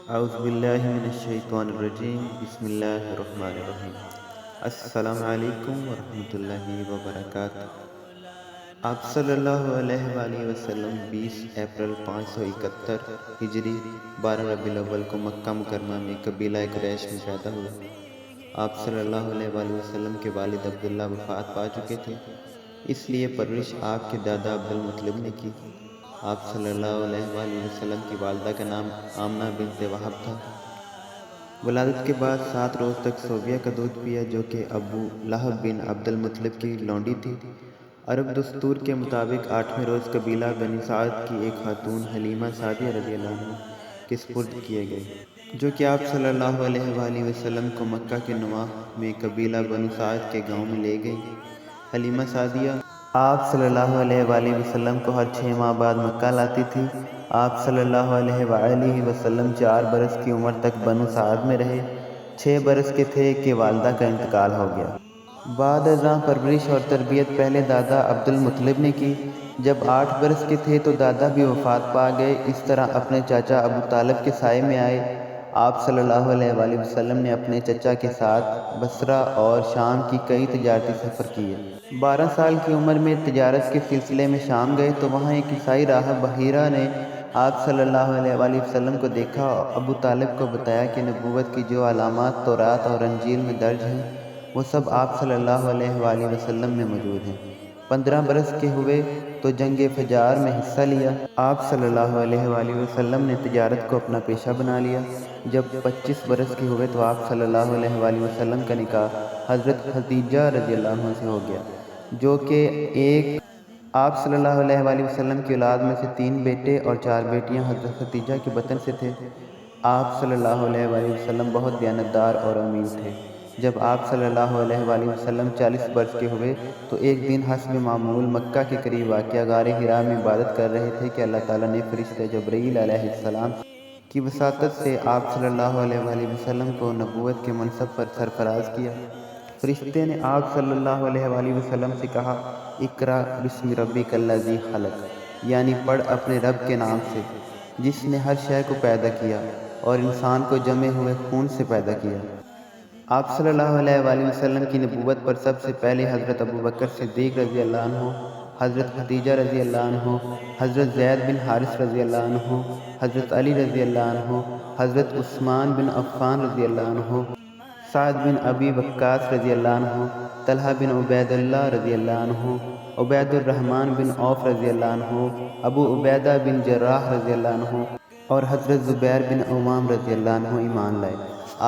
اعوذ باللہ من الشیطان الرجیم بسم اللہ الرحمن الرحیم۔ السلام علیکم ورحمۃ اللہ وبرکاتہ۔ آپ صلی اللہ علیہ وآلہ وسلم 20 اپریل 571 ہجری 12 ربیع الاول کو مکہ مکرمہ میں قبیلہ قریش میں پیدا ہوئے۔ آپ صلی اللہ علیہ وآلہ وسلم کے والد عبداللہ وفات پا چکے تھے، اس لیے پرورش آپ کے دادا عبدالمطلب نے کی۔ آپ صلی اللہ علیہ وآلہ وسلم کی والدہ کا نام آمنہ بنت وہب تھا۔ ولادت کے بعد 7 روز تک صوبیہ کا دودھ پیا، جو کہ ابو لہب بن عبدالمطلب کی لونڈی تھی۔ عرب دستور کے مطابق 8ویں روز قبیلہ بنی سعد کی ایک خاتون حلیمہ سعدیہ رضی اللہ عنہ کے سپرد کیے گئے، جو کہ آپ صلی اللہ علیہ وآلہ وسلم کو مکہ کے نواح میں قبیلہ بنو سعد کے گاؤں میں لے گئی۔ حلیمہ سعدیہ آپ صلی اللہ علیہ وآلہ وسلم کو ہر 6 ماہ بعد مکہ لاتی تھی۔ آپ صلی اللہ علیہ وآلہ وسلم 4 برس کی عمر تک بنو سعد میں رہے۔ 6 برس کے تھے کہ والدہ کا انتقال ہو گیا۔ بعد ازاں پرورش اور تربیت پہلے دادا عبدالمطلب نے کی۔ جب 8 برس کے تھے تو دادا بھی وفات پا گئے۔ اس طرح اپنے چاچا ابو طالب کے سائے میں آئے۔ آپ صلی اللہ علیہ وآلہ وسلم نے اپنے چچا کے ساتھ بصرہ اور شام کی کئی تجارتی سفر کیے۔ 12 سال کی عمر میں تجارت کے سلسلے میں شام گئے تو وہاں ایک عیسائی راہب بحیرہ نے آپ صلی اللہ علیہ وآلہ وسلم کو دیکھا اور ابو طالب کو بتایا کہ نبوت کی جو علامات تورات اور انجیل میں درج ہیں وہ سب آپ صلی اللہ علیہ وآلہ وسلم میں موجود ہیں۔ 15 برس کے ہوئے تو جنگ فجار میں حصہ لیا۔ آپ صلی اللہ علیہ وآلہ وسلم نے تجارت کو اپنا پیشہ بنا لیا۔ جب 25 برس کے ہوئے تو آپ صلی اللہ علیہ وآلہ وسلم کا نکاح حضرت خدیجہ رضی اللہ عنہ سے ہو گیا، جو کہ آپ صلی اللہ علیہ وآلہ وسلم کی اولاد میں سے 3 بیٹے اور 4 بیٹیاں حضرت خدیجہ کے بطن سے تھے۔ آپ صلی اللہ علیہ وآلہ وسلم بہت دیانتدار اور امین تھے۔ جب آپ صلی اللہ علیہ وآلہ وسلم 40 برس کے ہوئے تو ایک دن حسب معمول مکہ کے قریب واقع غار حرا میں عبادت کر رہے تھے کہ اللہ تعالیٰ نے فرشتہ جبرائیل علیہ السلام کی وساطت سے آپ صلی اللہ علیہ وآلہ وسلم کو نبوت کے منصب پر سرفراز کیا۔ فرشتے نے آپ صلی اللہ علیہ وآلہ وسلم سے کہا، اقرأ بسم ربک الذی خلق، یعنی پڑھ اپنے رب کے نام سے جس نے ہر شے کو پیدا کیا اور انسان کو جمے ہوئے خون سے پیدا کیا۔ آپ صلی اللہ علیہ وآلہ وسلم کی نبوت پر سب سے پہلے حضرت ابوبکر صدیق رضی اللہ عنہ، حضرت خدیجہ رضی اللہ عنہ، حضرت زید بن حارث رضی اللہ عنہ، حضرت علی رضی اللہ عنہ، حضرت عثمان بن عفان رضی اللہ عنہ، سعد بن ابی وقاص رضی اللہ عنہ، طلحہ بن عبید اللہ رضی اللہ عنہ، عبید الرحمن بن عوف رضی اللہ عنہ، ابو عبیدہ بن جراح رضی اللہ عنہ اور حضرت زبیر بن عوام رضی اللہ عنہ ایمان لائے۔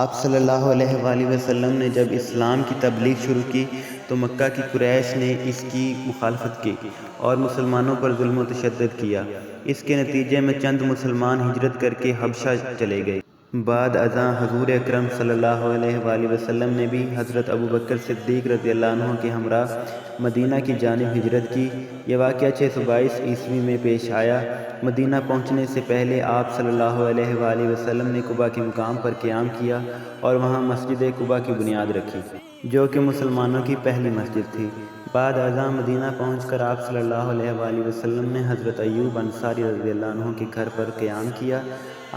آپ صلی اللہ علیہ وآلہ وسلم نے جب اسلام کی تبلیغ شروع کی تو مکہ کی قریش نے اس کی مخالفت کی اور مسلمانوں پر ظلم و تشدد کیا۔ اس کے نتیجے میں چند مسلمان ہجرت کر کے حبشہ چلے گئے۔ بعد ازاں حضور اکرم صلی اللہ علیہ وآلہ وسلم نے بھی حضرت ابوبکر صدیق رضی اللہ عنہ کے ہمراہ مدینہ کی جانب ہجرت کی۔ یہ واقعہ 622 عیسوی میں پیش آیا۔ مدینہ پہنچنے سے پہلے آپ صلی اللہ علیہ وآلہ وسلم نے قباء کے مقام پر قیام کیا اور وہاں مسجد قباء کی بنیاد رکھی، جو کہ مسلمانوں کی پہلی مسجد تھی۔ بعد ازاں مدینہ پہنچ کر آپ صلی اللہ علیہ وآلہ وسلم نے حضرت ایوب انصاری رضی اللہ عنہ کے گھر پر قیام کیا۔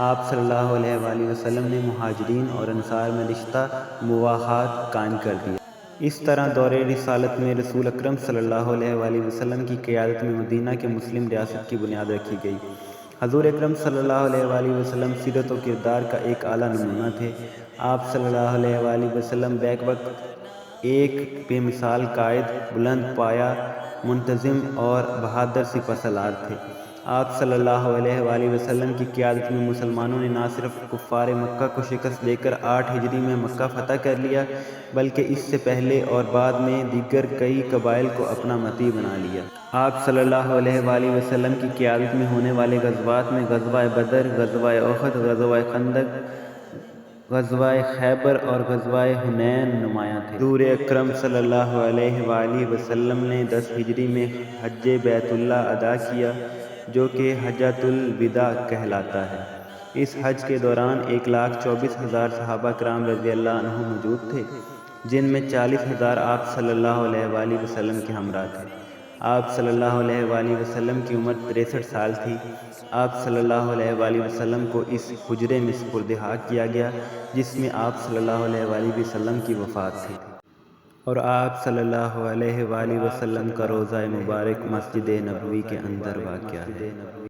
آپ صلی اللہ علیہ وآلہ وسلم نے مہاجرین اور انصار میں رشتہ مواخات قائم کر دیا۔ اس طرح دور رسالت میں رسول اکرم صلی اللہ علیہ وآلہ وسلم کی قیادت میں مدینہ کے مسلم ریاست کی بنیاد رکھی گئی۔ حضور اکرم صلی اللہ علیہ وآلہ وسلم سیرت و کردار کا ایک اعلیٰ نمونہ تھے۔ آپ صلی اللہ علیہ وآلہ وسلم بیک وقت ایک بے مثال قائد، بلند پایہ، منتظم اور بہادر سپہ سالار تھے۔ آپ صلی اللہ علیہ وآلہ وسلم کی قیادت میں مسلمانوں نے نہ صرف کفار مکہ کو شکست دے کر 8 ہجری میں مکہ فتح کر لیا، بلکہ اس سے پہلے اور بعد میں دیگر کئی قبائل کو اپنا مطیع بنا لیا۔ آپ صلی اللہ علیہ وآلہ وسلم کی قیادت میں ہونے والے غزوات میں غزوہ بدر، غزوہ احد، غزوہ خندق، غزوہ خیبر اور غزوہ حنین نمایاں تھے۔ حضور اکرم صلی اللہ علیہ وآلہ وسلم نے 10 ہجری میں حج بیت اللہ ادا کیا، جو کہ حجۃ الوداع کہلاتا ہے۔ اس حج کے دوران 1,24,000 صحابہ کرام رضی اللہ عنہم موجود تھے، جن میں 40,000 آپ صلی اللہ علیہ وآلہ وسلم کے ہمراہ تھے۔ آپ صلی اللہ علیہ وآلہ وسلم کی عمر 63 سال تھی۔ آپ صلی اللہ علیہ وآلہ وسلم کو اس حجرے میں سپرد حق کیا گیا جس میں آپ صلی اللہ علیہ وآلہ وسلم کی وفات تھی، اور آپ صلی اللہ علیہ وآلہ وسلم کا روضہ مبارک مسجد نبوی کے اندر واقع ہے۔